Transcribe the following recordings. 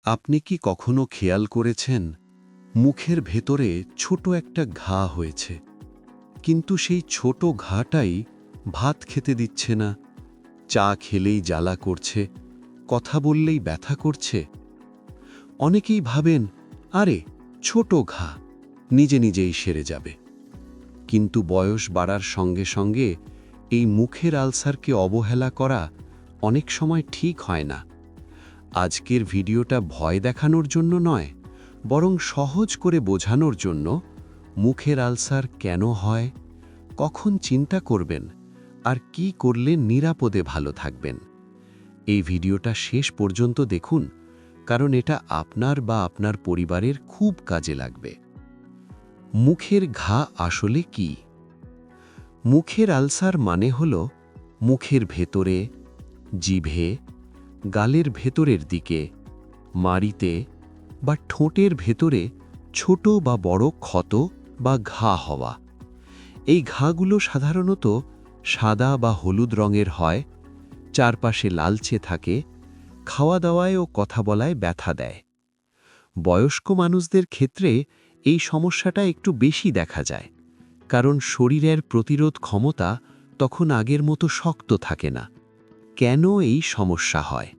আপনি কি কখনো খেয়াল করেছেন মুখের ভেতরে ছোট একটা ঘা হয়েছে, কিন্তু সেই ছোট ঘাটাই ভাত খেতে দিচ্ছে না, চা খেলেই জ্বালা করছে, কথা বললেই ব্যথা করছে? অনেকেই ভাবেন, আরে ছোট ঘা, নিজে নিজেই সেরে যাবে। কিন্তু বয়স বাড়ার সঙ্গে সঙ্গে এই মুখের আলসারকে অবহেলা করা অনেক সময় ঠিক হয় না। আজকের ভিডিওটা ভয় দেখানোর জন্য নয়, বরং সহজ করে বোঝানোর জন্য। মুখের আলসার কেন হয়, কখন চিন্তা করবেন, আর কি করলে নিরাপদে ভালো থাকবেন। এই ভিডিওটা শেষ পর্যন্ত দেখুন, কারণ এটা আপনার বা আপনার পরিবারের খুব কাজে লাগবে। মুখের ঘা আসলে কি? মুখের আলসার মানে হল মুখের ভেতরে, জিভে, গালের ভেতরের দিকে, মাড়িতে বা ঠোঁটের ভেতরে ছোট বা বড় ক্ষত বা ঘা হওয়া। এই ঘাগুলো সাধারণত সাদা বা হলুদ রঙের হয়, চারপাশে লালচে থাকে, খাওয়া দাওয়ায় ও কথা বলায় ব্যথা দেয়। বয়স্ক মানুষদের ক্ষেত্রে এই সমস্যাটা একটু বেশি দেখা যায়, কারণ শরীরের প্রতিরোধ ক্ষমতা তখন আগের মতো শক্ত থাকে না। কেন এই সমস্যা হয়?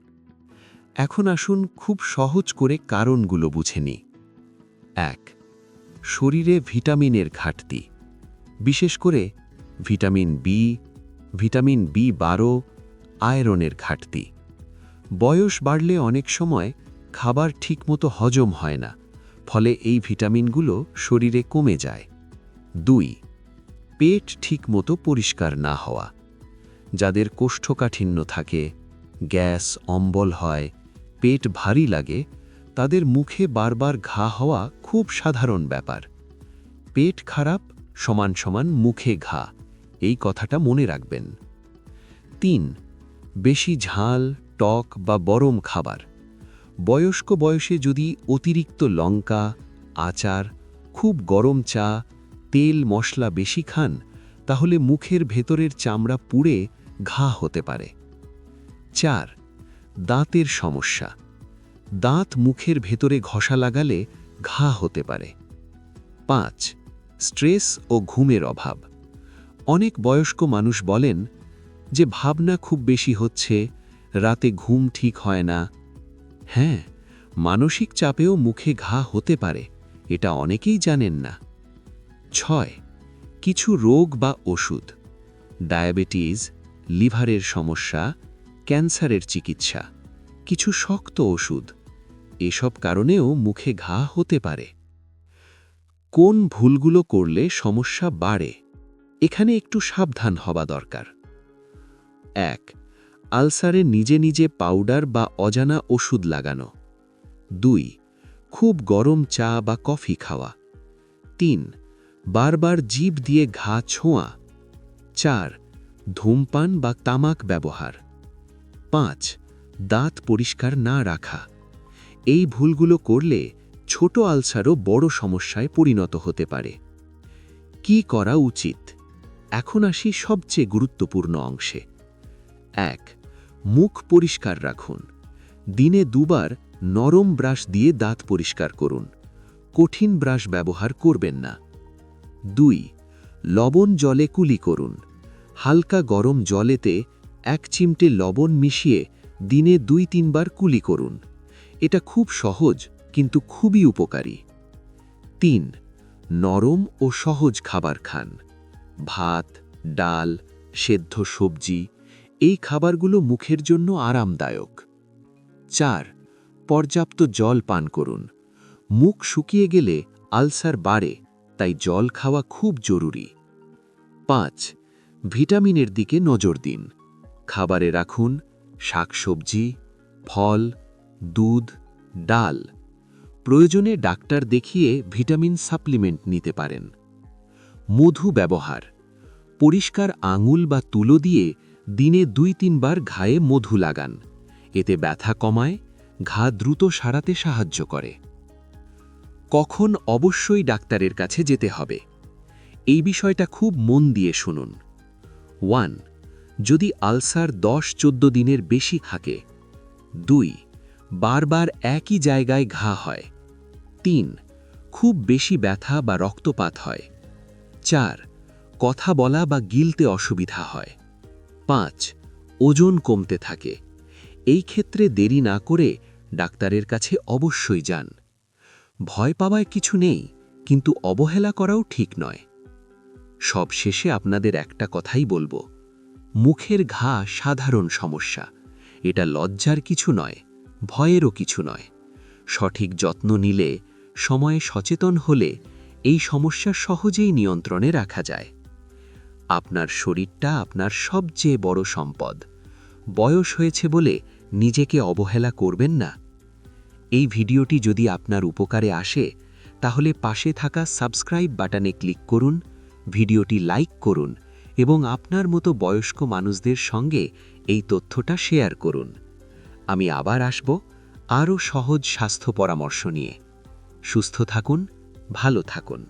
এখন আসুন খুব সহজ করে কারণগুলো বুঝে নিই। ১. শরীরে ভিটামিনের ঘাটতি, বিশেষ করে ভিটামিন বি, ভিটামিন বি12, আয়রনের ঘাটতি। বয়স বাড়লে অনেক সময় খাবার ঠিকমতো হজম হয় না, ফলে এই ভিটামিনগুলো শরীরে কমে যায়। ২. পেট ঠিকমতো পরিষ্কার না হওয়া। যাদের কোষ্ঠকাঠিন্য থাকে, গ্যাস অম্বল হয়, পেট ভারী লাগে, তাদের মুখে বারবার ঘা হওয়া খুব সাধারণ ব্যাপার। পেট খারাপ সমান সমান মুখে ঘা, এই কথাটা মনে রাখবেন। ৩. বেশি ঝাল, টক বা গরম খাবার। বয়স্ক বয়সে যদি অতিরিক্ত লঙ্কা, আচার, খুব গরম চা, তেল মশলা বেশি খান, তাহলে মুখের ভেতরের চামড়া পুড়ে ঘা হতে পারে। ৪. দাঁতের সমস্যা। দাঁত মুখের ভেতরে ঘষা লাগালে ঘা হতে পারে। ৫. স্ট্রেস ও ঘুমের অভাব। অনেক বয়স্ক মানুষ বলেন যে ভাবনা খুব বেশি হচ্ছে, রাতে ঘুম ঠিক হয় না। হ্যাঁ, মানসিক চাপেও মুখে ঘা হতে পারে, এটা অনেকেই জানেন না। ৬. কিছু রোগ বা ওষুধ, ডায়াবেটিস, লিভারের সমস্যা, ক্যান্সারের চিকিৎসা, কিছু শক্ত ওষুধ, এসব কারণেও মুখে ঘা হতে পারে। কোন ভুলগুলো করলে সমস্যা বাড়ে? এখানে একটু সাবধান হওয়া দরকার। ১. আলসারে নিজে নিজে পাউডার বা অজানা ওষুধ লাগানো। ২. খুব গরম চা বা কফি খাওয়া। ৩. বারবার জিভ দিয়ে ঘা ছোঁয়া। ৪. ধূমপান বা তামাক ব্যবহার। ৫. দাঁত পরিষ্কার না রাখা। এই ভুলগুলো করলে ছোট আলসারও বড় সমস্যায় পরিণত হতে পারে। কি করা উচিত? এখন আসি সবচেয়ে গুরুত্বপূর্ণ অংশে। ১. মুখ পরিষ্কার রাখুন। দিনে ২ বার নরম ব্রাশ দিয়ে দাঁত পরিষ্কার করুন, কঠিন ব্রাশ ব্যবহার করবেন না। ২. লবণ জলে কুলি করুন। হালকা গরম জলেতে ১ চিমটে লবণ মিশিয়ে দিনে ২-৩ বার কুলি করুন। এটা খুব সহজ কিন্তু খুবই উপকারী। ৩. নরম ও সহজ খাবার খান। ভাত, ডাল, সেদ্ধ সবজি, এই খাবারগুলো মুখের জন্য আরামদায়ক। ৪. পর্যাপ্ত জল পান করুন। মুখ শুকিয়ে গেলে আলসার বাড়ে, তাই জল খাওয়া খুব জরুরি। ৫. ভিটামিনের দিকে নজর দিন। খাবারে রাখুন শাকসবজি, ফল, দুধ, ডাল। প্রয়োজনে ডাক্তার দেখিয়ে ভিটামিন সাপ্লিমেন্ট নিতে পারেন। মধু ব্যবহার। পরিষ্কার আঙুল বা তুলো দিয়ে দিনে ২-৩ বার ঘায়ে মধু লাগান। এতে ব্যথা কমায়, ঘা দ্রুত সারাতে সাহায্য করে। কখন অবশ্যই ডাক্তারের কাছে যেতে হবে? এই বিষয়টা খুব মন দিয়ে শুনুন। ১. যদি আলসার ১০-১৪ দিনের বেশি থাকে। ২. বারবার একই জায়গায় ঘা হয়। 3. খুব বেশি ব্যথা বা রক্তপাত হয়। 4. কথা বলা বা গিলতে অসুবিধা হয়। 5. ওজন কমতে থাকে। এই ক্ষেত্রে দেরি না করে ডাক্তারের কাছে অবশ্যই যান। ভয় পাওয়ায় কিছু নেই, কিন্তু অবহেলা করাও ঠিক নয়। সব শেষে আপনাদের একটা কথাই বলবো, মুখের ঘা সাধারণ সমস্যা। এটা লজ্জার কিছু নয়, ভয়েরও কিছু নয়। সঠিক যত্ন নিলে, সময়ে সচেতন হলে এই সমস্যা সহজেই নিয়ন্ত্রণে রাখা যায়। আপনার শরীরটা আপনার সবচেয়ে বড় সম্পদ। বয়স হয়েছে বলে নিজেকে অবহেলা করবেন না। এই ভিডিওটি যদি আপনার উপকারে আসে, তাহলে পাশে থাকা সাবস্ক্রাইব বাটনে ক্লিক করুন, ভিডিওটি লাইক করুন এবং আপনার মতো বয়স্ক মানুষদের সঙ্গে এই তথ্যটা শেয়ার করুন। আমি আবার আসব আরও সহজ স্বাস্থ্য পরামর্শ নিয়ে। সুস্থ থাকুন, ভালো থাকুন।